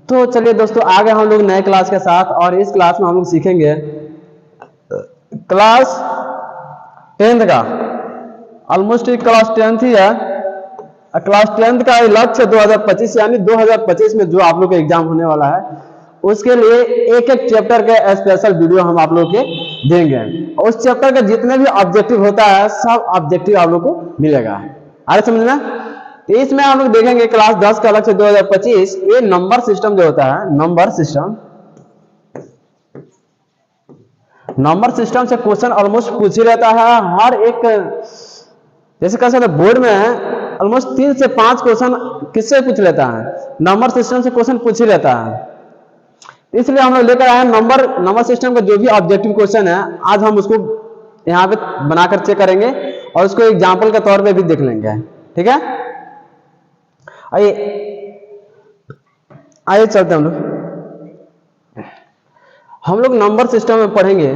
तो चलिए दोस्तों, आ गए हम लोग नए क्लास के साथ, और इस क्लास में हम लोग सीखेंगे क्लास 10th का। ऑलमोस्ट क्लास 10th ही है। क्लास 10th का लक्ष्य 2025 यानी 2025 में जो आप लोग का एग्जाम होने वाला है, उसके लिए एक एक चैप्टर के स्पेशल वीडियो हम आप लोग के देंगे। उस चैप्टर का जितने भी ऑब्जेक्टिव होता है, सब ऑब्जेक्टिव आप लोग को मिलेगा। आगे समझ में? तो इसमें हम लोग देखेंगे क्लास 10 का लक्ष्य 2025, ये नंबर सिस्टम जो होता है, नंबर सिस्टम से क्वेश्चन ऑलमोस्ट पूछ ही रहता है। हर एक जैसे कह सकते बोर्ड में ऑलमोस्ट 3 से 5 क्वेश्चन किससे पूछ लेता है, नंबर सिस्टम से क्वेश्चन पूछ ही रहता है। इसलिए हम लोग लेकर आए नंबर सिस्टम का जो भी ऑब्जेक्टिव क्वेश्चन है, आज हम उसको यहाँ पे बनाकर चेक करेंगे और उसको एग्जाम्पल के तौर पे भी देख लेंगे। ठीक है, आइए चलते हम लोग नंबर सिस्टम में पढ़ेंगे।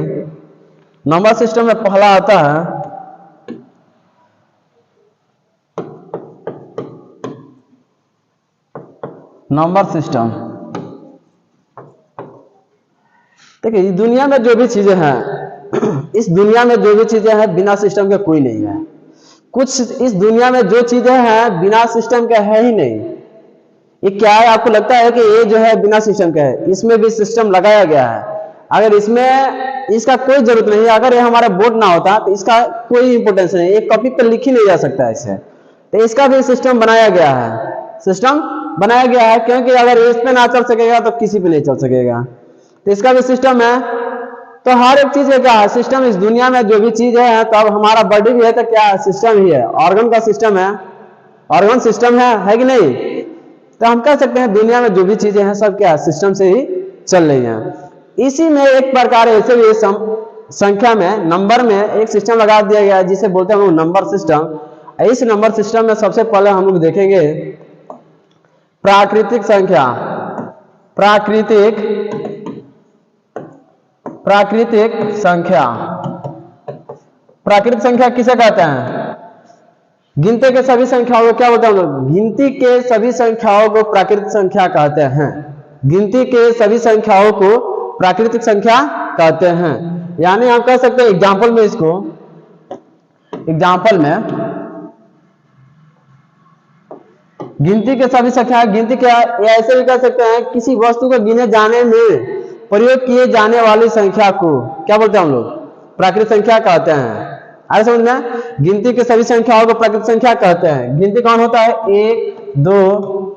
नंबर सिस्टम में पहला आता है नंबर सिस्टम। देखिए, दुनिया में जो भी चीजें हैं, इस दुनिया में जो भी चीजें हैं, बिना सिस्टम के कोई नहीं है। कुछ इस दुनिया में जो चीजें हैं बिना सिस्टम के है ही नहीं। ये क्या है, आपको लगता है कि ये जो है बिना सिस्टम का है? इसमें भी सिस्टम लगाया गया है। अगर इसका कोई जरूरत नहीं है, अगर ये हमारा बोर्ड ना होता तो इसका कोई इंपोर्टेंस नहीं, एक कॉपी पर लिख ही नहीं जा सकता है इसे। तो इसका भी सिस्टम बनाया गया है। सिस्टम बनाया गया है क्योंकि अगर इस पे ना चल सकेगा तो किसी पे नहीं चल सकेगा। तो इसका भी सिस्टम है। तो हर एक चीज क्या है, सिस्टम। इस दुनिया में जो भी चीज है, तो अब हमारा बॉडी भी है तो क्या है, सिस्टम ही है। ऑर्गन का सिस्टम है, ऑर्गन सिस्टम है कि नहीं? तो हम कह सकते हैं दुनिया में जो भी चीजें हैं सब क्या है, सिस्टम से ही चल रही हैं। इसी में एक प्रकार ऐसे भी संख्या में, नंबर में एक सिस्टम लगा दिया गया है जिसे बोलते हैं हम लोग नंबर सिस्टम। इस नंबर सिस्टम में सबसे पहले हम लोग देखेंगे प्राकृतिक संख्या। प्राकृतिक संख्या। प्राकृतिक संख्या किसे कहते हैं? गिनती के सभी संख्याओं को क्या बोलते हैं हम लोग? गिनती के सभी संख्याओं को प्राकृतिक संख्या कहते हैं। गिनती के सभी संख्याओं को प्राकृतिक संख्या कहते हैं। यानी हम कह सकते हैं एग्जाम्पल में, इसको एग्जाम्पल में गिनती के सभी संख्या, गिनती क्या ऐसे भी कह सकते हैं, किसी वस्तु को गिने जाने में प्रयोग किए जाने वाली संख्या को क्या बोलते हैं हम लोग? प्राकृतिक संख्या कहते हैं। आगे समझ में? गिनती के सभी संख्याओं को प्राकृतिक संख्या कहते हैं। गिनती कौन होता है? 1 2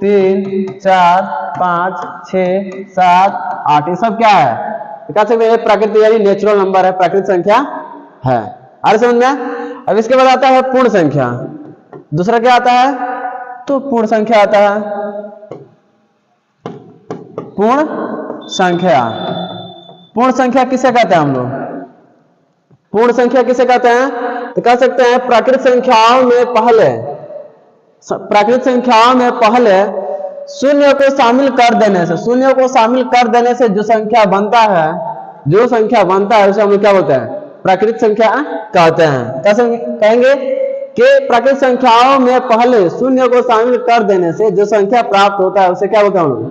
3 4 5 6 7 8, ये सब क्या है? कह सकते हैं प्राकृतिक यानी नेचुरल नंबर है, प्राकृतिक संख्या है। आगे समझ में? अब इसके बाद आता है पूर्ण संख्या। दूसरा क्या आता है? तो पूर्ण संख्या आता है। पूर्ण संख्या। पूर्ण संख्या किसे कहते हैं हम लोग? पूर्ण संख्या किसे कहते हैं? तो कह सकते हैं प्राकृतिक संख्याओं में पहले शून्य को शामिल कर देने से, शून्य को शामिल कर देने से जो संख्या बनता है, उसे हम लोग क्या बोलते हैं? प्राकृतिक संख्या कहते हैं। कैसे कहेंगे कि प्राकृतिक संख्याओं में पहले शून्य को शामिल कर देने से जो संख्या प्राप्त होता है उसे क्या बोलते हैं हम लोग?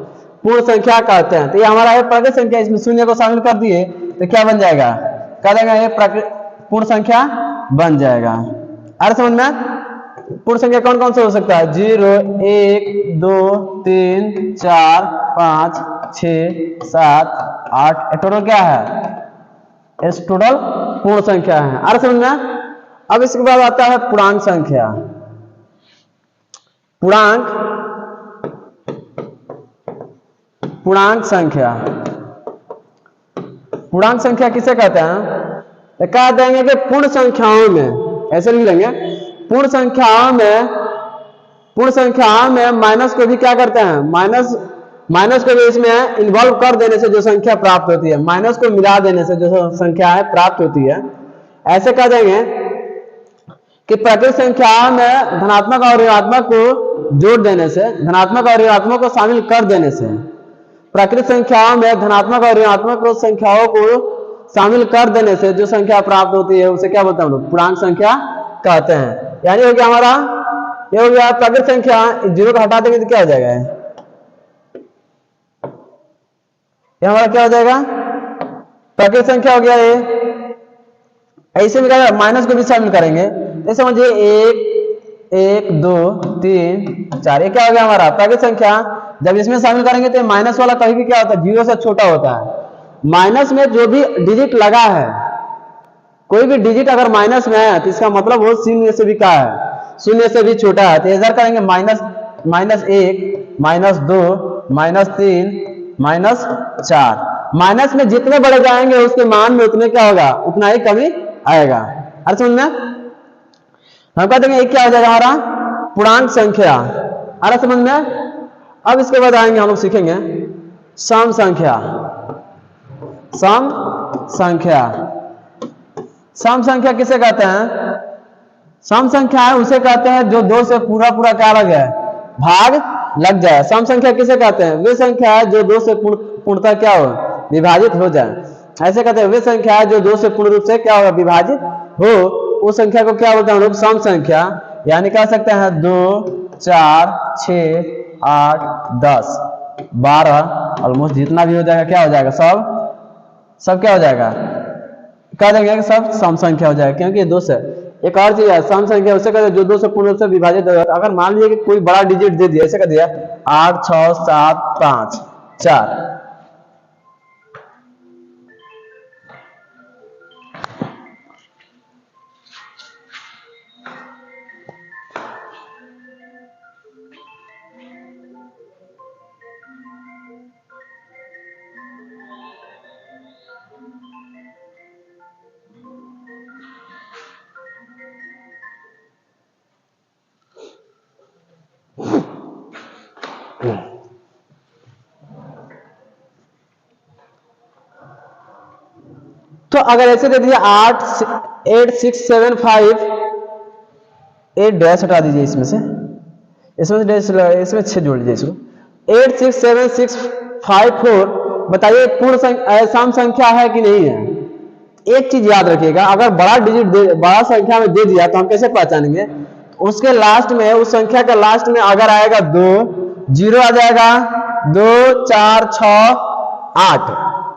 पूर्ण संख्या कहते हैं। तो ये हमारा है प्राकृतिक संख्या, इसमें शून्य को शामिल कर दिए तो क्या बन जाएगा? कह देंगे ये पूर्ण संख्या बन जाएगा। अरे समझ में? पूर्ण संख्या कौन कौन से हो सकता है? 0 1 2 3 4 5 6 7 8, टोटल क्या है? इस टोटल पूर्ण संख्या है। अरे समझ में? अब इसके बाद आता है पूर्णांक संख्या। पूर्णांक संख्या किसे कहते हैं? तो कह देंगे कि पूर्ण संख्याओं में, ऐसे लिख लेंगे, पूर्ण संख्याओं में माइनस को भी क्या करते हैं? माइनस को भी इसमें इन्वॉल्व कर देने से जो संख्या प्राप्त होती है, माइनस को मिला देने से जो संख्या है प्राप्त होती है। ऐसे कह देंगे कि प्राकृतिक संख्या में धनात्मक और ऋणात्मक को जोड़ देने से, धनात्मक और ऋणात्मक को शामिल कर देने से, प्राकृतिक संख्याओं में धनात्मक और ऋणात्मक संख्याओं को शामिल कर देने से जो संख्या प्राप्त होती है उसे क्या बोलते हैं हम लोग? पूर्णांक संख्या कहते हैं। यानी हो गया हमारा, ये हो गया प्राकृतिक संख्या। 0 को हटा देंगे तो क्या हो जाएगा? ये हमारा क्या हो जाएगा, प्राकृत संख्या हो गया ये। ऐसे में क्या माइनस को भी शामिल करेंगे, जैसे समझिए 1 1 2 3 4, ये क्या हो गया हमारा प्राकृत संख्या। जब इसमें शामिल करेंगे तो माइनस वाला कहीं भी क्या होता है, जीरो से छोटा होता है। माइनस में जो भी डिजिट लगा है, कोई भी डिजिट अगर माइनस में है तो इसका मतलब वो शून्य से भी क्या है, शून्य से भी छोटा है। तो इधर करेंगे -1 -2 -3 -4। माइनस में जितने बड़े जाएंगे उसके मान में उतने क्या होगा, उतना ही कमी आएगा। अरे समझ में, हम कहते हैं क्या हो जाएगा हमारा पूर्णांक संख्या। अरे समझ में। अब इसके बाद आएंगे हम लोग सीखेंगे सम संख्या। सम संख्या, सम संख्या किसे कहते हैं, सम संख्या है उसे कहते हैं जो दो से पूरा पूरा क्या लग जाए, भाग लग जाए। सम संख्या किसे कहते हैं, वे संख्या है जो दो से पूर्णतः क्या हो, विभाजित हो जाए। ऐसे कहते हैं वे संख्या है जो दो से पूर्ण रूप से क्या होगा, विभाजित हो, उस संख्या को क्या बोलते हैं हम लोग, सम संख्या। यानी कह सकते हैं 2 4 6 8 10 12 ऑलमोस्ट जितना भी हो जाएगा क्या हो जाएगा, सब क्या हो जाएगा, कह देंगे कि सब सम संख्या हो जाएगा। क्योंकि दो से, एक और चीज है सम संख्या उसे कहते हैं जो दो से पूर्ण रूप से विभाजित हो जाता है। अगर मान लीजिए कि कोई बड़ा डिजिट दे दिया, ऐसे कर दिया 8 6 7 5 4, तो अगर ऐसे दे दिया 8 6 7 5, 8 डैश हटा दीजिए इसमें से डैश, इसमें 6 जोड़ लीजिए इसको, 8 6 7 6 5 4। बताइए पूर्ण सम संख्या है कि नहीं है। एक चीज याद रखिएगा, अगर बड़ा डिजिट बड़ा संख्या में दे दिया तो हम कैसे पहचानेंगे, उसके लास्ट में, उस संख्या के लास्ट में अगर आएगा 2, 0 आ जाएगा, 2 4 6 8।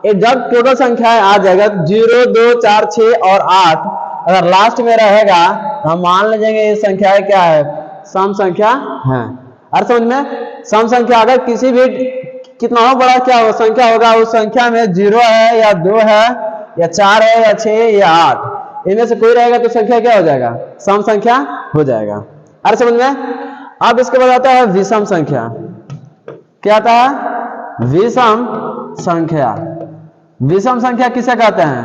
ये जब टोटल संख्या आ जाएगा 0 2 4 6 और 8 अगर लास्ट में रहेगा तो हम मान लीजिएंगे ये संख्या क्या है, सम संख्या है। और समझ में, सम संख्या अगर किसी भी कितना हो बड़ा क्या हो संख्या होगा, उस संख्या में 0 है या 2 है या 4 है या 6 या 8, इनमें से कोई रहेगा तो संख्या क्या हो जाएगा, सम संख्या हो जाएगा। अरे समझ में। अब इसके बाद आता है विषम संख्या। क्या आता है, विषम संख्या। विषम संख्या किसे कहते हैं,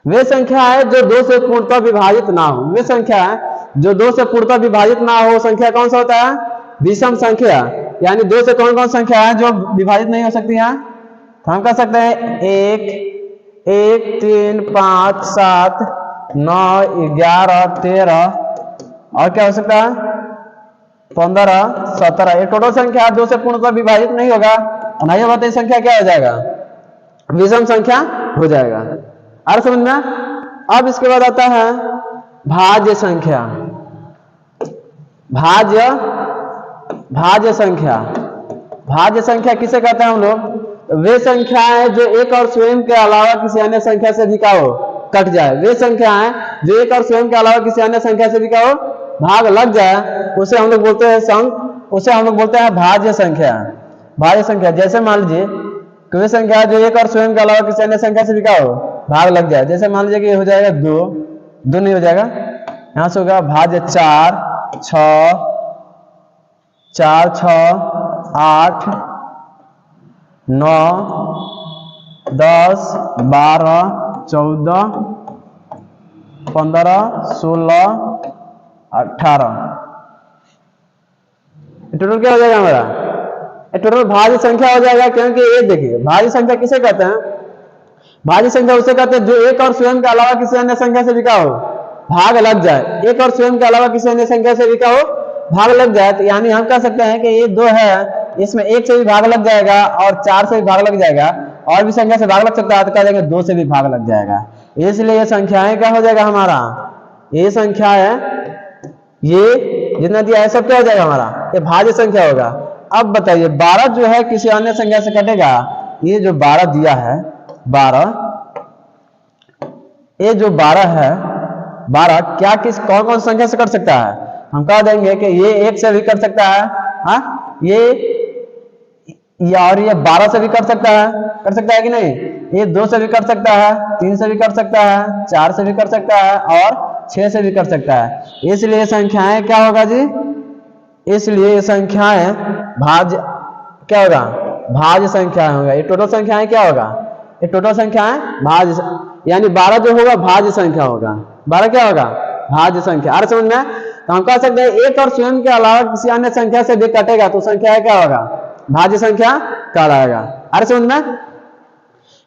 वे संख्या है जो दो से पूर्णतः विभाजित ना हो। वे संख्या है जो दो से पूर्णतः विभाजित ना हो, संख्या कौन सा होता है, विषम संख्या। यानी दो से कौन कौन संख्या है जो विभाजित नहीं हो सकती है, तो हम कह सकते हैं 1 1 3 5 7 9 11 13 और क्या हो सकता है 15 17। ये टोटल संख्या दो से पूर्णतः विभाजित नहीं होगा, नहीं होगा तो संख्या क्या हो जाएगा, विषम संख्या हो जाएगा। और समझ में। अब इसके बाद आता है भाज्य संख्या। भाज्य संख्या, भाज्य संख्या किसे कहते हैं हम लोग, वे संख्या है जो एक और स्वयं के अलावा किसी अन्य संख्या से भी क्या हो, कट जाए। वे संख्या है जो एक और स्वयं के अलावा किसी अन्य संख्या से भी क्या हो, भाग लग जाए, उसे हम लोग बोलते हैं उसे हम लोग बोलते हैं भाज्य संख्या। भाज्य संख्या जैसे मान लीजिए कोई संख्या जो एक और स्वयं के अलावा किसी अन्य संख्या से भी क्या हो, भाग लग जाए। जैसे मान लीजिए कि हो जाएगा 2 नहीं हो जाएगा, यहां से होगा भाज्य 4 6 8 9 10 12 14 15 16 18। टोटल क्या हो जाएगा हमारा, टोटल भाज्य संख्या हो जाएगा। क्योंकि ये देखिए भाज्य संख्या किसे कहते हैं, भाज्य संख्या उसे कहते हैं जो एक और स्वयं के अलावा किसी अन्य संख्या से भी क्या हो, भाग लग जाए। एक और स्वयं के अलावा किसी अन्य संख्या से भी क्या हो, भाग लग जाए। तो यानी हम कह सकते हैं कि ये 2 है, इसमें 1 से भी भाग लग जाएगा और 4 से भी भाग लग जाएगा, और भी संख्या से भाग लग सकता है तो कह देंगे 2 से भी भाग लग जाएगा। इसलिए ये संख्याएं क्या हो जाएगा हमारा, ये संख्या है, ये जितना दिया है सब क्या हो जाएगा हमारा, ये भाज्य संख्या होगा। अब बताइए 12 जो है किसी अन्य संख्या से कटेगा? ये जो 12 दिया है 12, ये जो 12 है 12 क्या किस कौन कौन संख्या से कट सकता है? हम कह देंगे कि ये 1 से भी कट सकता है, हाँ ये और ये 12 से भी कट सकता है कि नहीं? ये 2 से भी कट सकता है, 3 से भी कट सकता है, 4 से भी कट सकता है और 6 से भी कट सकता है। इसलिए संख्याएं क्या होगा जी? इसलिए संख्याएं भाज्य क्या होगा? भाज्य संख्याएं होगा। ये टोटल संख्याएं क्या होगा? ये टोटल संख्याएं भाज्य, यानी 12 जो होगा भाज्य संख्या होगा। 12 क्या होगा? भाज्य संख्या। अरे समझ में? तो हम कह सकते हैं एक और स्वयं के अलावा किसी अन्य संख्या से भी कटेगा तो संख्या क्या होगा? भाज्य संख्या कहलाएगा। अरे समझ में?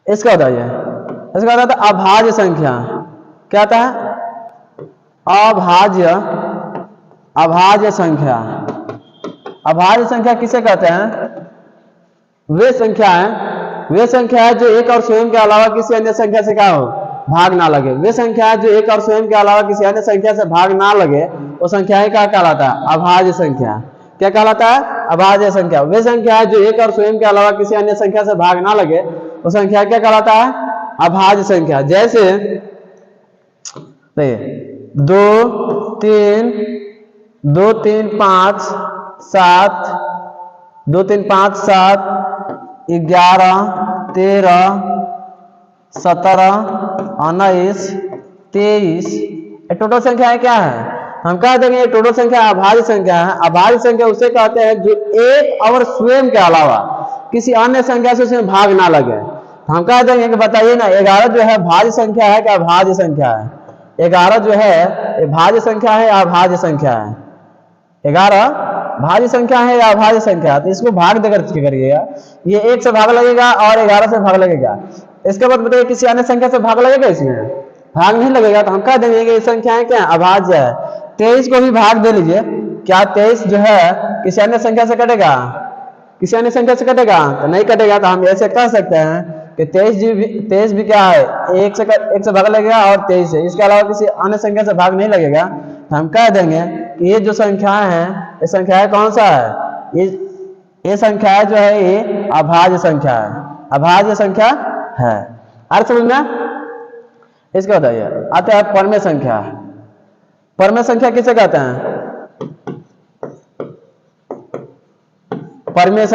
इसका बताइए, इसका होता है अभाज्य संख्या। क्या होता है? अभाज्य संख्या। अभाज्य संख्या किसे कहते हैं? वे संख्या है जो एक और स्वयं के अलावा किसी अन्य संख्या से क्या हो? भाग ना लगे। वे संख्या है जो एक और स्वयं के अलावा किसी अन्य संख्या से भाग ना लगे, वो संख्या क्या कहलाता है? अभाज्य संख्या। क्या कहलाता है? अभाज्य संख्या। वे संख्या है जो एक और स्वयं के अलावा किसी अन्य संख्या से भाग ना लगे, वो संख्या क्या कहलाता है? अभाज्य संख्या। जैसे 2 3 5 7 2 3 5 7 11 13 17 19 23 टोटल संख्या क्या है? हम कह देंगे टोटल संख्या अभाज्य संख्या है। अभाज्य संख्या उसे कहते हैं जो एक और स्वयं के अलावा किसी अन्य संख्या से उसमें भाग ना लगे। हम कह देंगे कि बताइए ना 11 जो है भाज्य संख्या है क्या अभाज्य संख्या है? 11 जो है भाज्य संख्या है या अभाज्य संख्या है? 11 भाज्य संख्या है या अभाज्य संख्या है? तो इसको भाग देकर करिएगा। ये 1 से भाग लगेगा और 11 से भाग लगेगा। इसके बाद बताइए किसी अन्य संख्या से भाग लगेगा? इसमें भाग नहीं लगेगा। तो हम कह देंगे कि संख्याएं क्या है? अभाज्य है। 23 को भी भाग दे लीजिए। क्या 23 जो है किसी अन्य संख्या से कटेगा? किसी अन्य संख्या से कटेगा? तो नहीं कटेगा। तो हम ऐसे कह सकते हैं कि 23 भी क्या है? 1 से भाग लगेगा और 23 है, इसके अलावा किसी अन्य संख्या से भाग नहीं लगेगा। तो हम कह देंगे कि ये जो संख्याएं हैं, ये संख्याएं कौन सा है? ये संख्या जो है ये अभाज्य संख्या है। अभाज्य संख्या है। अर्थ समझ में? इसका बताइए। आते हैं परमेय संख्या। परमेय संख्या किसे कहते हैं? परमेय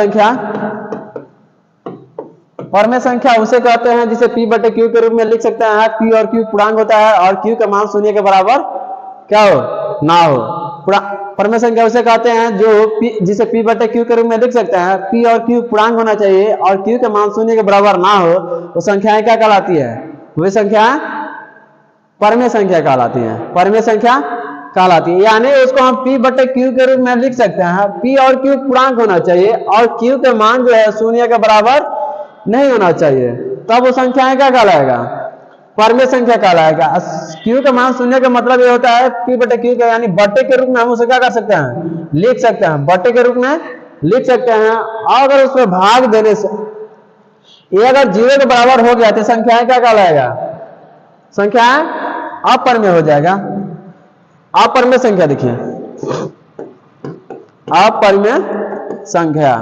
संख्या उसे कहते हैं जिसे P/Q के रूप में लिख सकते हैं। P और Q पूर्णांक होता है और Q का मान शून्य के बराबर क्या हो? ना हो। परमेय संख्या उसे कहते हैं जो जिसे P/Q के रूप में लिख सकते हैं। P और Q पूर्णांक होना चाहिए और Q का मान शून्य के बराबर ना हो, वो संख्याएं क्या कहलाती है? वे संख्याएं परमेय संख्या कहलाती है। परमेय संख्या कहलाती है, यानी उसको हम P/Q के रूप में लिख सकते हैं। P और Q पूर्णांक होना चाहिए और Q के मान जो है शून्य के बराबर नहीं होना चाहिए, तब वो संख्याएं क्या कहलाएगा? परमेय संख्या कहलाएगा। Q का मान शून्य का मतलब ये होता है P/Q का, यानी बट्टे के रूप में हम उसे क्या कर सकते हैं? लिख सकते हैं। बट्टे के रूप में लिख सकते हैं। और अगर उसमें भाग देने से ये अगर 0 के बराबर हो गया तो संख्याएं क्या कहलाएगा? संख्याएं अपरमेय हो जाएगा। अपरमेय संख्या देखिए, अपरमेय संख्या।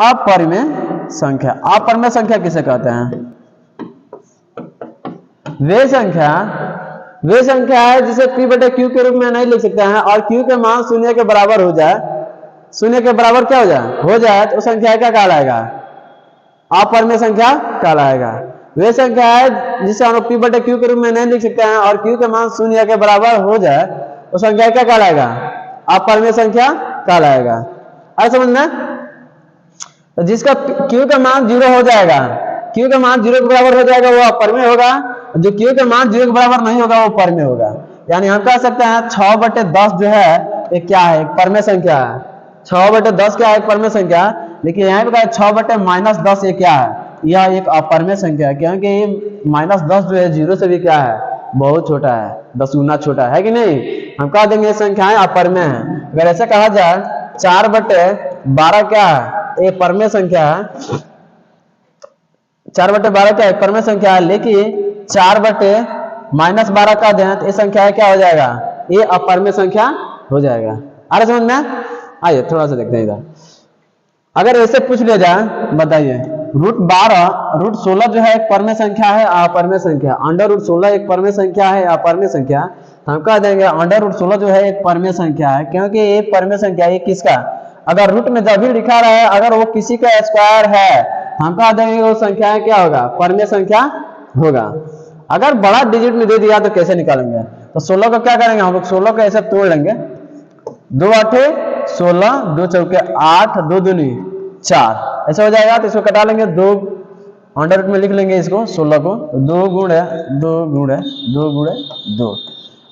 अपरमेय संख्या। अपरमेय संख्या किसे कहते हैं? वे संख्या है जिसे P/Q के रूप में नहीं लिख सकते हैं और Q के मान शून्य के बराबर हो जाए। शून्य के बराबर क्या हो जाए तो संख्या क्या कहलाएगा? अपरमेय संख्या कहलाएगा। वे संख्या है जिसे हम P/Q के रूप में नहीं लिख सकते हैं और Q के मान शून्य के बराबर हो जाए तो संख्या क्या कहलाएगा? अपरमेय संख्या कहलाएगा। आई समझ में? तो जिसका Q का मान 0 हो जाएगा, Q का मान 0 के बराबर हो जाएगा, वो अपरमेय होगा। जो Q का मान 0 के बराबर नहीं होगा वो परमेय होगा। यानी हम कह सकते हैं 6/10 जो है ये क्या है? एक परमेय संख्या है। 6/10 क्या है? एक परमेय संख्या। लेकिन यहाँ पे कहा 6/-10 ये क्या है? यह एक अपरमेय संख्या है, क्योंकि ये -10 जो है 0 से भी क्या है? बहुत छोटा है, 10 गुना छोटा है कि नहीं? हम कह देंगे संख्याएं अपरमेय है। अगर ऐसे कहा जाए 4/12 क्या है? ये परमेय संख्या है। 4/12 क्या है? परमेय संख्या है। लेकिन 4/-12 का दें तो ये संख्या क्या हो जाएगा? ये अपरमेय संख्या हो जाएगा। अरे समझ में? आइए थोड़ा सा देखते हैं इधर। अगर ऐसे पूछ लिया जाए, बताइए रूट 12 रूट 16 जो है एक परमेय संख्या है अपरमेय संख्या, अंडर रूट 16 एक परमेय संख्या है अपरमेय संख्या, हम कह देंगे अंडर रूट 16 जो है एक परमेय संख्या है, क्योंकि ये परमेय संख्या ये किसका, अगर रूट में जब भी लिखा रहा है अगर वो किसी का स्क्वायर है हम कह देंगे वो संख्या क्या होगा, परमेय संख्या होगा। अगर बड़ा डिजिट में दे दिया तो कैसे निकालेंगे, तो 16 को क्या करेंगे हम लोग, 16 को ऐसे तोड़ लेंगे, 2 8 16, 2 चौके 8, 2 दूनी 4, ऐसा हो जाएगा। तो इसको कटा लेंगे, 2 अंडर रूट में लिख लेंगे इसको 16 को, 2 गुणे 2 गुणे 2 गुणे 2।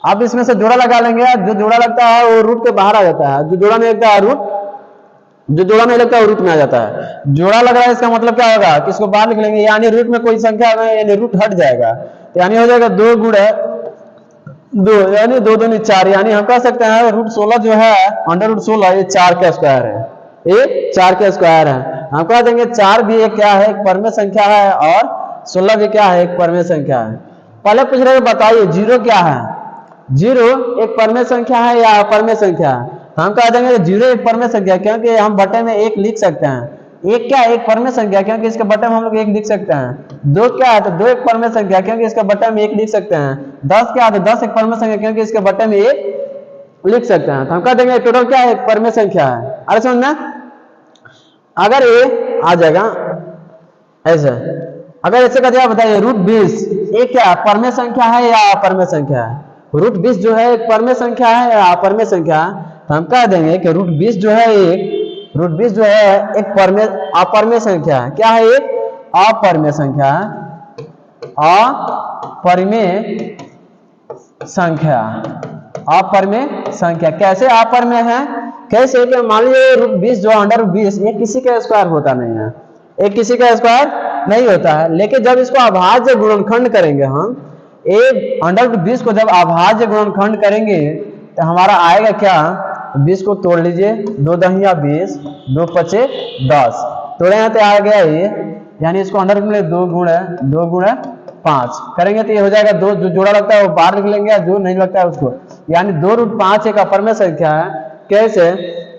अब इसमें से जोड़ा लगा लेंगे, जो जोड़ा लगता है वो रूट के बाहर आ जाता है, जो जोड़ा नहीं लगता है रूट, जो जोड़ा नहीं लगता है वो रूट में आ जाता है। जोड़ा लग रहा है इसका मतलब क्या होगा कि इसको बाहर लिख लेंगे, यानी रूट में कोई संख्या में यानी रूट हट जाएगा, यानी हो जाएगा 2 गुणे 2 यानी 2 दूनी 4, यानी हम कह सकते हैं रूट 16 जो है अंडर रूट 16 ये 4 का स्क्वायर है, ये 4 का स्क्वायर है। हम कह देंगे 4 भी एक क्या है, एक परमेय संख्या है, और 16 भी क्या है, एक परमेय संख्या है। पहले पूछ रहे बताइए 0 क्या है, 0 एक परमेय संख्या है या अपरमेय संख्या है, हम कह देंगे 0 एक परमेय संख्या, क्योंकि हम बटे में 1 लिख सकते हैं, 1 क्या एक परमेय संख्या क्योंकि इसके बटे में हम लोग 1 लिख सकते हैं। 2 क्या है, तो 2 एक परमेय संख्या क्योंकि इसके बटे में 1 लिख सकते हैं। 10 क्या है, तो 10 एक परमेय संख्या क्योंकि इसके बटे में 1 लिख सकते हैं। तो हम कह देंगे टोटल क्या है, एक परमेय संख्या है। अरे समझना, अगर ये आ जाएगा ऐसे, अगर ऐसे का दिया बताइए रूट 20 ये क्या परमेय संख्या है या अपरमेय संख्या है, रूट 20 जो है एक परमेय संख्या है या अपरमेय संख्या है, तो हम कह देंगे कि रूट 20 जो है एक रूट 20 जो है एक परमेय अपरमेय संख्या है। क्या है, एक अपरमेय संख्या है, अपरमेय संख्या, अपरमेय संख्या। कैसे अपरमेय है, कैसे कि मान लीजिए रूट 20 जो अंडर रूट 20 ये किसी का स्क्वायर होता नहीं है, एक किसी का स्क्वायर नहीं होता है, लेकिन जब इसको अभाज्य गुणनखंड करेंगे हम, एक अंडर रूट 20 को जब अभाज्य गुणनखंड करेंगे तो हमारा आएगा क्या, 20 को तोड़ लीजिए, 2 दहिया 20, 2 पचे 10, तोड़े यहाँ तो आ गया ये, यानी इसको अंडर रूट में 2 गुणे 5 करेंगे तो ये हो जाएगा 2, जो जोड़ा लगता है वो बाहर निकलेंगे लेंगे, जो नहीं लगता है उसको, यानी 2 रूट 5 एक अपरमेय संख्या है। कैसे,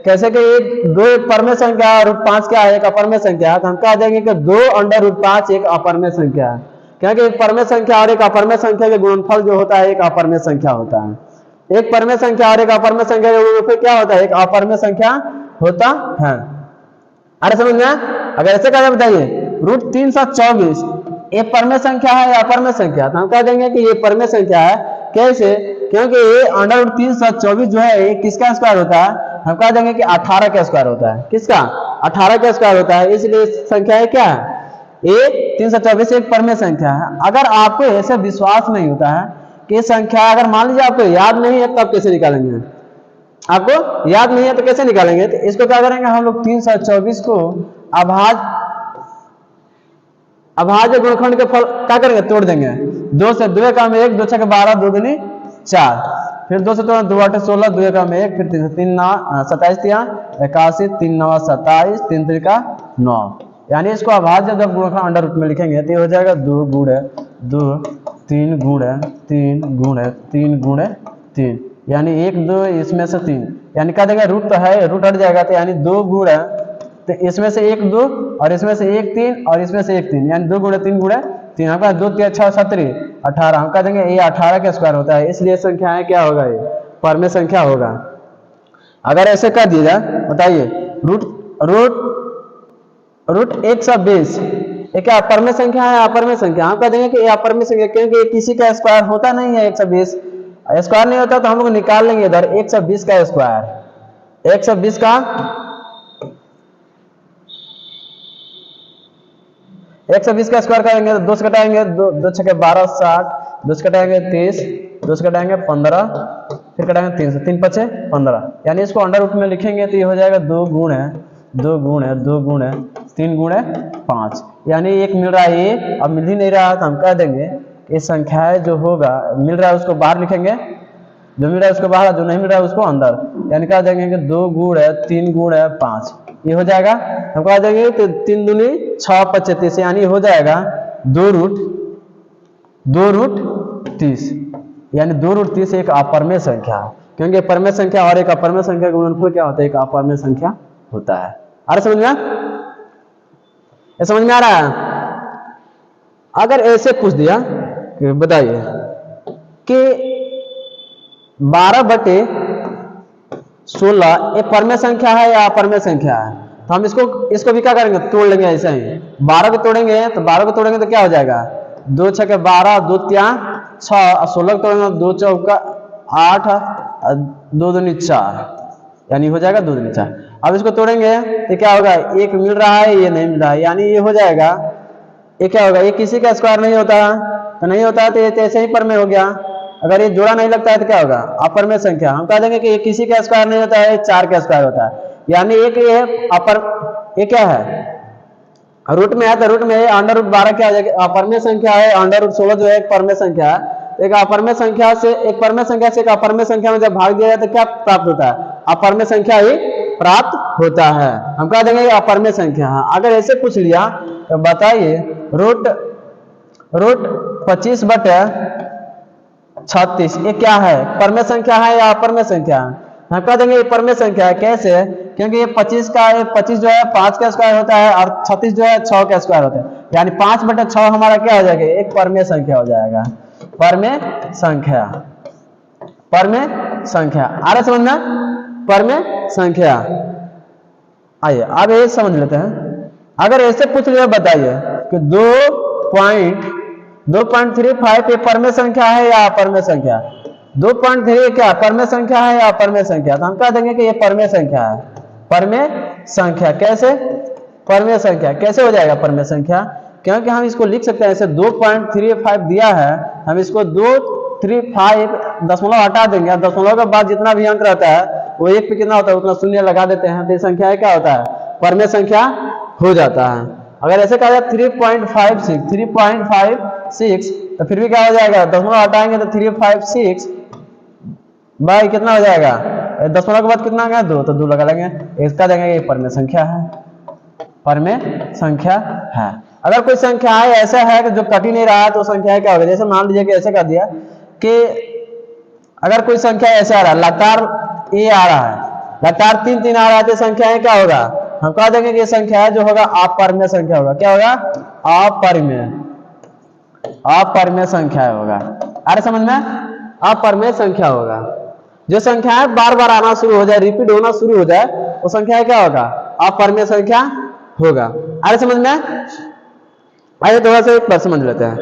कैसे कि एक 2 एक परमेय संख्या है, रूट 5 क्या है, एक अपरमेय संख्या है, तो हम कह देंगे कि 2 अंडर रूट 5 एक अपरमेय संख्या है, क्योंकि एक परमेय संख्या और एक अपरमेय संख्या के गुणनफल जो होता है एक अपरमेय संख्या होता है। एक परमेय संख्या और एक अपरमेय संख्या के गुणनफल क्या होता है, एक अपरमेय संख्या होता है। अरे समझ में, अगर ऐसे कहा बताइए रूट 324 एक परमेय संख्या है या अपरमेय संख्या, तो हम कह देंगे कि ये परमेय संख्या है। कैसे, क्योंकि ये अंडर रूट 324 जो है ये किसका स्क्वायर होता है, हम कह देंगे कि 18 का स्क्वायर होता है। किसका, 18 का स्क्वायर होता है, इसलिए संख्या है क्या है, ये 324 एक परमेय संख्या है। अगर आपको ऐसे विश्वास नहीं होता है कि संख्या, अगर मान लीजिए आपको याद नहीं है तब कैसे निकालेंगे, आपको याद नहीं है तो कैसे निकालेंगे, तो इसको क्या करेंगे हम लोग 324 को अभाज्य गुणनखंड के फल क्या करेंगे, तोड़ देंगे, 2 से 2 का में 1, 2 छके 12, 2 दूनी 4, फिर 2 से 2 8 16, 2 का में 1, फिर 3 से 3 27 81, 3 9 27, 3 3 9, यानी इसको अभाज्य जब गुणनखंड अंडर रूट में लिखेंगे तो ये हो जाएगा 2 गुणे 2 3 गुणे 3 गुणे 3 गुणे 3, यानी 1 2 इसमें से 3, यानी कह देंगे रूट तो है, रूट हट जाएगा, तो यानी 2 गुणे, तो इसमें से 1 2 और इसमें से 1 3 और इसमें से 1 3, यानी 2 गुणे 3 गुणे 3, आपका 2 3 6 17 18, हम कह देंगे ये 18 का स्क्वायर होता है, इसलिए संख्या है क्या होगा, ये परमेय संख्या होगा। अगर ऐसे कर दिया जाए बताइए रूट 120 ये क्या परमेय संख्या है अपरमेय संख्या, हम कह देंगे कि ये अपरमेय संख्या, क्योंकि किसी का स्क्वायर होता नहीं है, 120 स्क्वायर नहीं होता तो हम लोग निकाल लेंगे इधर 120 का स्क्वायर, 120 का 120 का स्क्वायर करेंगे तो 2 से घटाएंगे 2 छके 12 60, 2 से घटाएंगे 30, 2 से घटाएंगे 15, फिर घटाएंगे 3 से 3 पचे 15, यानी इसको अंडर रूट में लिखेंगे तो ये हो जाएगा 2 गुणे 2 गुणे 2 गुणे 3 गुणे 5, यानी एक मिल रहा है ये, अब मिल ही नहीं रहा तो हम कह देंगे ये संख्याएं जो होगा मिल रहा है उसको बाहर लिखेंगे, जो मिल रहा है उसको बाहर, जो नहीं मिल रहा है उसको अंदर, यानी कह देंगे कि 2 गुणे 3 गुणे 5 ये हो जाएगा। हम कह देंगे तो 3 दूनी 6 25, यानी हो जाएगा 2 रूट 30, यानी 2 रूट 30 एक अपरमेय संख्या है। क्योंकि परमेय संख्या और एक अपरमेय संख्या का गुणनफल क्या होता है, एक अपरमेय संख्या होता है। आ रहा समझ में, ये समझ में आ रहा है? अगर ऐसे पूछ दिया कि बताइए कि 12/16 एक परमेय संख्या है या अपरमेय संख्या है, तो हम इसको भी क्या करेंगे, तोड़ लेंगे ऐसे ही। 12 को तोड़ेंगे तो 12 को तोड़ेंगे तो क्या हो जाएगा, 2 छक्के 12, 2 तिया 6, और 16 को तोड़ेंगे 2 चौका 8, 2 दूनी 4, यानी हो जाएगा 2 दूनी 4। अब इसको तोड़ेंगे तो क्या होगा, एक मिल रहा है, ये नहीं मिल रहा है, यानी ये हो जाएगा, ये क्या होगा, ये किसी का स्क्वायर नहीं होता, तो नहीं होता तो ये ऐसे ही परमेय हो गया। अगर ये जोड़ा नहीं लगता है तो क्या होगा, अपरमेय संख्या। हम कह देंगे कि ये किसी का स्क्वायर नहीं होता है, 4 का स्क्वायर होता है, यानी एक ये ये क्या है, रूट में है, तो रूट में √12 क्या हो जाएगा, अपरमेय संख्या है। √16 जो है एक परमेय संख्या है। एक अपरमेय संख्या से एक परमेय संख्या से एक अपरमेय संख्या में जब भाग दिया जाए तो क्या प्राप्त होता है, अपरमेय संख्या ही प्राप्त होता है। हम कह देंगे अपरमेय संख्या है। अगर ऐसे पूछ लिया तो बताइए रूट 25/36 ये क्या है, परमेय संख्या है या अपरमेय संख्या है? हम कह देंगे ये परमेय संख्या है। कैसे, क्योंकि ये 25 जो है 5 का स्क्वायर होता है और 36 जो है 6 का स्क्वायर होता है, यानी 5/6 हमारा क्या हो जाएगा, एक परमेय संख्या हो जाएगा। परमेय संख्या, परमेय संख्या आ रहा समझ में, परमेय संख्या। आइए अब ये समझ लेते हैं। अगर ऐसे पूछ लिया बताइए कि 2.35 ये परमेय संख्या है या अपरमेय संख्या, 2.3 क्या परमेय संख्या है या अपरमेय संख्या, तो हम कह देंगे कि ये परमेय संख्या है। परमेय संख्या कैसे, परमेय संख्या कैसे हो जाएगा परमेय संख्या, क्योंकि हम इसको लिख सकते हैं ऐसे 2.35 दिया है, हम इसको 235 दशमलव हटा देंगे, दशमलव के बाद जितना भी अंक रहता है वो एक पे कितना होता है उतना शून्य लगा देते हैं, तो ये संख्या क्या होता है, परमेय संख्या हो जाता है। अगर ऐसे कहा जाए 3.56 तो फिर भी क्या हो जाएगा, दशमलव हटाएंगे तो 356 बाई कितना हो जाएगा, दशमलव के बाद कितना आ गया 2, तो 2 लगा लेंगे, इसका देंगे ये परमेय संख्या है, परमेय संख्या है। अगर कोई संख्या है ऐसा है कि जो कट ही नहीं रहा है तो संख्या क्या होगा, जैसे मान लीजिए कि ऐसे कर दिया कि अगर कोई संख्या ऐसा आ रहा है लगातार ए आ रहा है, लगातार 3 आ रहा है, तो संख्या है क्या होगा, हम कह देंगे कि ये संख्या है जो होगा अपरमेय संख्या होगा। क्या होगा, अपरमेय, अपरमेय संख्या होगा। अरे समझ में, अपरमेय संख्या होगा। जो संख्या है बार बार आना शुरू हो जाए, रिपीट होना शुरू हो जाए, वो संख्या क्या होगा, अपरमेय संख्या होगा। अरे समझ में, आइए थोड़ा सा एक बार समझ लेते हैं।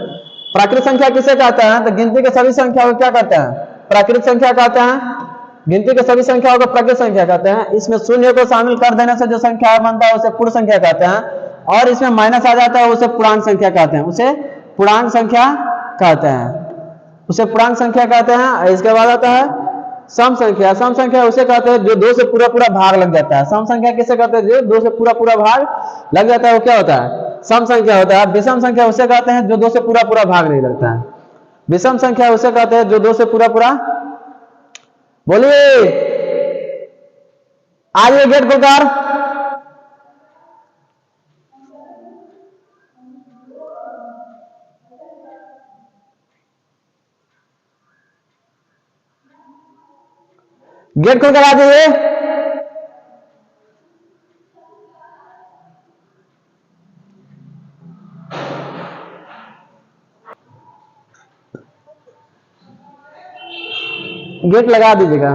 प्राकृत संख्या किसे कहते हैं, तो गिनती के सभी संख्या को क्या कहते हैं, प्राकृत संख्या कहते हैं। गिनती के सभी संख्याओं को प्राकृत संख्या कहते हैं। इसमें शून्य को शामिल कर देने से जो संख्या बनता है उसे पूर्ण संख्या कहते हैं, और इसमें माइनस आ जाता है उसे पूर्णांक संख्या कहते हैं, उसे पूर्णांक संख्या कहते हैं, उसे पूर्णांक संख्या कहते हैं। इसके बाद आता है सम संख्या। सम संख्या उसे कहते हैं जो 2 से पूरा भाग लग जाता है। सम संख्या किसे कहते हैं, जो 2 से पूरा भाग लग जाता है वो क्या होता है, सम संख्या होता है। विषम संख्या उसे कहते हैं जो 2 से पूरा भाग नहीं लगता है। विषम संख्या उसे कहते हैं जो 2 से पूरा बोलिए आइए गेट खुलकर, गेट खुलकर आ जाइए। गेट लगा दीजिएगा।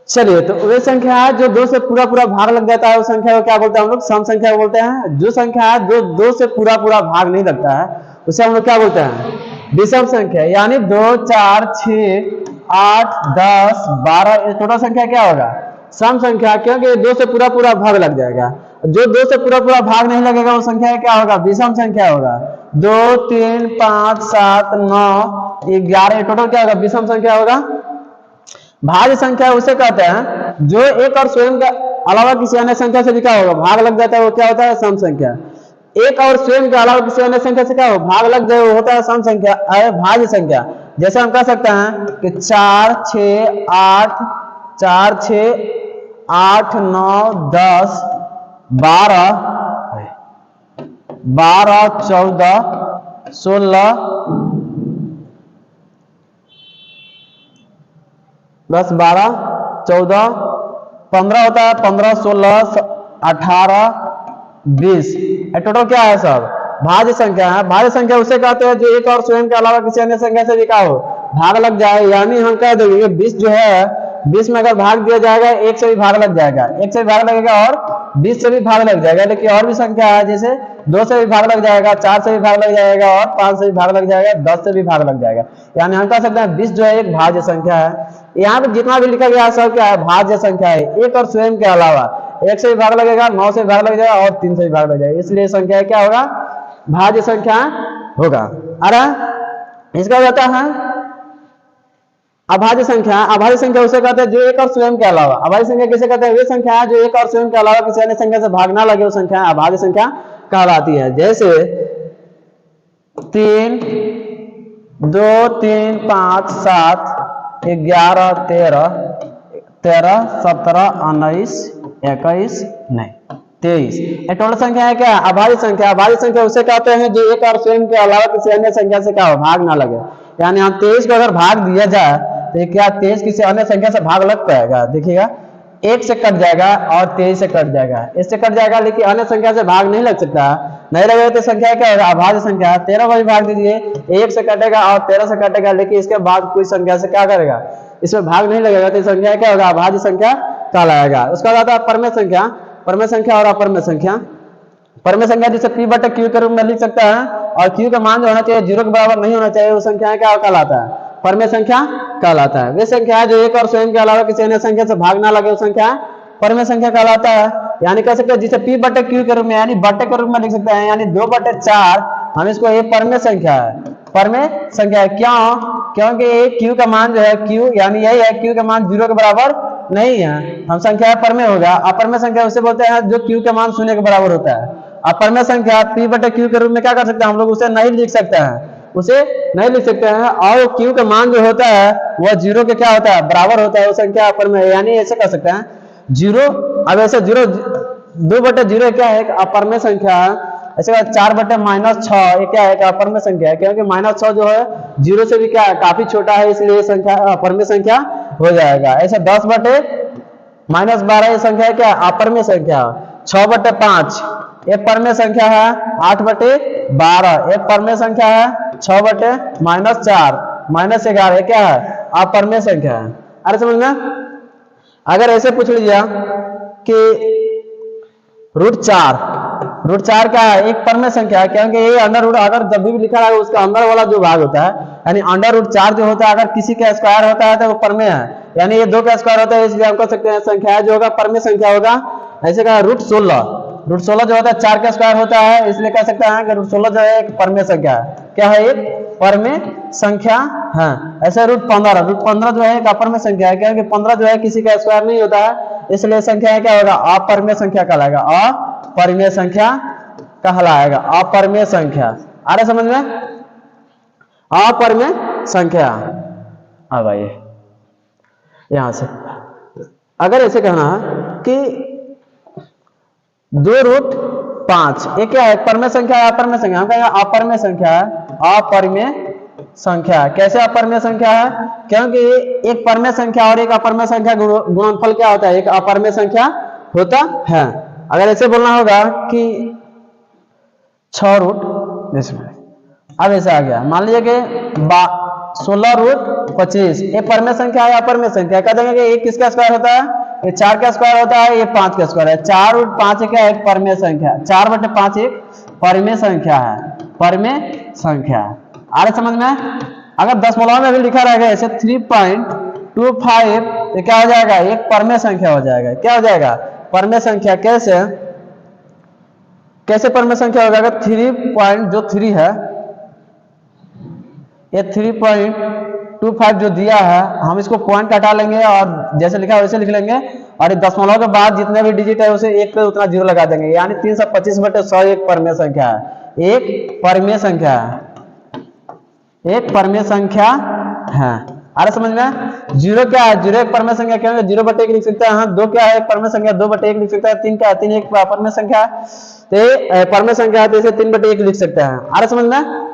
चलिए, तो वे संख्या है जो 2 से पूरा भाग लग जाता है, वो संख्या को क्या बोलते हैं हम लोग, सम संख्या बोलते हैं। जो संख्या है जो 2 से पूरा भाग नहीं लगता है उसे हम लोग क्या बोलते हैं, विषम संख्या। यानी 2, 4, 6, 8, 10, 12 ये टोटल संख्या क्या होगा, सम संख्या, क्योंकि 2 से पूरा भाग लग जाएगा। जो 2 से पूरा भाग नहीं लगेगा वो संख्या क्या होगा, विषम संख्या होगा। 2, 3, 5, 7, 9, 11 टोटल क्या होगा, विषम संख्या होगा। भाज्य संख्या उसे कहते हैं जो एक और स्वयं के अलावा किसी अन्य संख्या से भी क्या होगा, भाग लग जाता है, वो क्या होता है, सम संख्या। एक और स्वयं के अलावा किसी अन्य संख्या से क्या हो, भाग लग जाए, वो होता है सम संख्या, भाज्य संख्या। जैसे हम कह सकते हैं कि 4, 6, 8, 4, 6, 8, 9, 10, 12 14 16 10 12 14 15 होता है, 15 16 18 20। टोटल क्या है सब? भाज्य संख्या है। भाज्य संख्या उसे कहते हैं जो एक और स्वयं के अलावा किसी अन्य संख्या से भी क्या हो, भाग लग जाए। यानी हम कह देंगे 20 जो है, 20 में अगर भाग दिया जाएगा, 1 से भी भाग लग जाएगा, 1 से भी भाग लगेगा और 20 से भी भाग लग जाएगा। लेकिन और भी संख्या है, जैसे 2 से भी भाग लग जाएगा, 4 से भी भाग लग जाएगा और 5 से भी भाग लग जाएगा, 10 से भी भाग लग जाएगा। यानी हम कह सकते हैं 20 जो है एक भाज्य संख्या है। यहाँ पे जितना भी लिखा गया सब क्या है, भाज्य संख्या है, एक और स्वयं के अलावा। 1 से भी भाग लगेगा, 9 से भी भाग लग जाएगा और 3 से भी भाग लग जाएगा, इसलिए संख्या क्या होगा, भाज्य संख्या होगा। अरे इसका होता है अभाज्य संख्या। अभाज्य संख्या उसे कहते हैं जो एक और स्वयं के अलावा। अभाज्य संख्या किसे कहते हैं, वे संख्या है जो एक और स्वयं के अलावा किसी अन्य संख्या से भाग ना लगे, वो संख्या अभाज्य संख्या कहलाती है। जैसे 3 2 3 5 7 11 13 17 19 21 नहीं 23। ये टोटल संख्या है क्या, अभाज्य संख्या। अभाज्य संख्या उसे कहते हैं जो एक और स्वयं के अलावा किसी अन्य संख्या से क्या हो, भाग ना लगे। यानी हम 23 को अगर भाग दिया जाए तो क्या 23 किसी अन्य संख्या से भाग लग पाएगा? देखिएगा 1 से कट जाएगा और 23 से कट जाएगा, इससे कट जाएगा, लेकिन अन्य संख्या से भाग नहीं लग सकता। नहीं लगेगा तो संख्या क्या होगा, अभाज्य संख्या। 13 को भी भाग दीजिए, 1 से कटेगा और 13 से कटेगा, लेकिन इसके बाद कोई संख्या से क्या करेगा, इसमें भाग नहीं लगेगा, तो संख्या क्या होगा, अभाज्य संख्या कहलाएगा। उसका बाद आता है परमेय संख्या। परमेय संख्या और अपरमेय संख्या। परमेय संख्या जिसे p बटे q के रूप में लिख सकता है और q का मान जो होना चाहिए 0 के बराबर नहीं होना चाहिए, वो संख्या क्या कहलाता है, परमेय संख्या कहलाता है। वे संख्या है जो एक और स्वयं के अलावा किसी अन्य संख्या से भाग ना लगे, वो संख्या परमेय संख्या कहलाता है। यानी कह सकते हैं जिसे p बटे q के रूप में, यानी बटे के रूप में लिख सकते हैं, यानी 2/4 हम इसको, ये परमेय संख्या है। परमेय संख्या है क्यों, क्योंकि q का मान जो है q, यानी यही है, q का मान 0 के बराबर नहीं है, हम संख्या परमेय होगा। अपरमेय संख्या उसे बोलते हैं जो q का मान 0 के बराबर होता है। अपरमेय संख्या p बटे q के रूप में क्या कर सकते हैं हम लोग, उसे नहीं लिख सकते हैं, उसे नहीं लिख सकते हैं। और q का मान जो होता है वह 0 के क्या होता है, बराबर होता है, वो संख्या अपरमेय है। यानी ऐसे कर सकते हैं 0, अब ऐसे 2/0 क्या है, एक अपरमेय संख्या है। ऐसे 4/-6 ये क्या है, अपरमेय संख्या है, क्योंकि -6 जो है 0 से भी क्या है, काफी छोटा है, इसलिए संख्या अपरमेय संख्या हो जाएगा। ऐसे 10/-12 ये संख्या क्या है, अपरमेय संख्या। 6/5 ये परमेय संख्या है। 8/12 एक परमेय संख्या है। 6/-4 -11 ये क्या है, अपरमेय संख्या है। अरे समझ में, अगर ऐसे पूछ लीजिए कि √4 क्या है, एक परमेय संख्या है, क्योंकि ये अंडर रूट अगर जब भी लिखा है उसका अंदर वाला जो भाग होता है, यानी अंडर √4 जो होता है, अगर किसी का स्क्वायर होता है तो वो परमेय है। यानी ये 2 का स्क्वायर होता है, इसलिए हम कह सकते हैं संख्या जो होगा परमेय संख्या होगा। ऐसे कहा √16 जो होता है 4 का स्क्वायर होता है, इसलिए कह सकते हैं कि √16 जो है एक परमेय संख्या है। क्या है, एक परमेय संख्या है। ऐसे √15 जो है एक अपरमेय संख्या है, क्योंकि 15 जो है किसी का स्क्वायर नहीं होता है, इसलिए संख्या क्या होगा, अपरमेय संख्या कहलाएगा। अपरमेय संख्या कहलाएगा, अपरमेय संख्या। आ रहा समझ में, अपरमेय संख्या। अब आइए यहां से, अगर ऐसे कहना है कि 2√5 ये क्या है, परमेय संख्या है, अपरमेय संख्या। हम कहेंगे अपरमेय संख्या है, अपरमेय संख्या। कैसे अपरमेय संख्या है, क्योंकि एक परमेय संख्या और एक अपरमेय संख्या गुणनफल क्या होता है, एक अपरमेय संख्या होता है। अगर ऐसे बोलना होगा कि 6√, अब ऐसा आ गया, मान लीजिए कि 16√25 ये परमेय संख्या है, अपरमेय संख्या। कह देंगे कि एक किसका स्क्वायर होता है, ये 4 का स्क्वायर होता है, ये 5 का स्क्वायर है। 4√5 क्या है, परमेय संख्या। 4/5 एक परमेय संख्या है, परमेय संख्या। आ रहा समझ में। अगर दशमलव में भी लिखा रहेगा ऐसे 3.25 तो क्या हो जाएगा, एक परमेय संख्या हो जाएगा। क्या हो जाएगा, परमेय संख्या। कैसे परमेय संख्या हो जाएगा, 3 है, ये 3.25 जो दिया है, हम इसको पॉइंट हटा लेंगे और जैसे लिखा है वैसे लिख लेंगे, और दशमलव के बाद जितने भी डिजिट है उसे 1 पे उतना 0 लगा देंगे। यानी 325/100 एक परमेय संख्या है, एक परमेय संख्या है, एक परमेय संख्या है। आ रहा समझ में। जीरो क्या है, जीरो एक परमेय संख्या क्या है, 0/1 लिख सकते हैं। हाँ, 2 क्या है, परमेय संख्या 2/1 लिख सकते हैं। 3 क्या है, 3 एक परमेय संख्या है, तो परमेय संख्या है तो इसे 3/1 लिख सकते हैं। आ रहा समझ में।